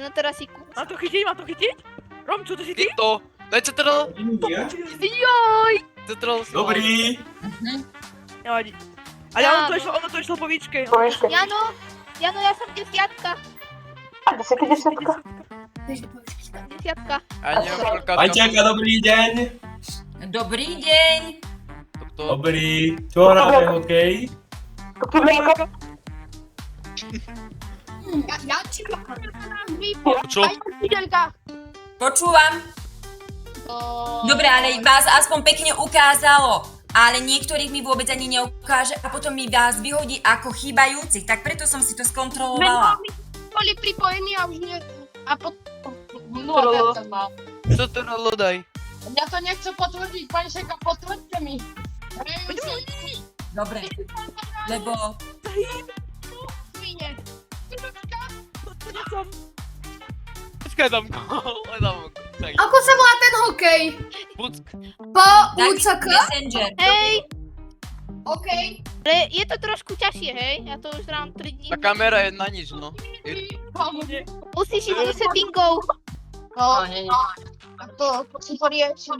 No teraz si kúp. Mám to chytiť? Mám to chytiť? Rom, čo to si ty? Ty to! Daj CTRL! Joj! CTRL si Dobrý. Nevadí. Ale ono to išlo po výčke. Jano, ja som desiatka. Desiatka. A neviem, koľka... Majťanka, dobrý deň. Dobrý deň. To... Dobrý. Čo hráme hokej? Ja ci Čo? Počúvam. Dobre, ale vás aspoň pekne ukázalo. Ale niektorých mi vôbec ani neukáže a potom mi vás vyhodí ako chýbajúcich. Tak preto som si to skontrolovala. boli pripojení a už nie... A potom... CTRL daj. Ja to nechcem potvrdiť, pani Šeka, potvrdte mi. Dobre, lebo... Svine. Počkaj tam, tam. Ako sa volá ten hokej? Buck. Po Tak, UCK? Messenger. Hej, OK. ale je to trošku ťažšie, hej? Ja to už hrám 3 dní. Tá kamera je na nič, no. Musíš ísť do settingov. No, nie. To si poriešim.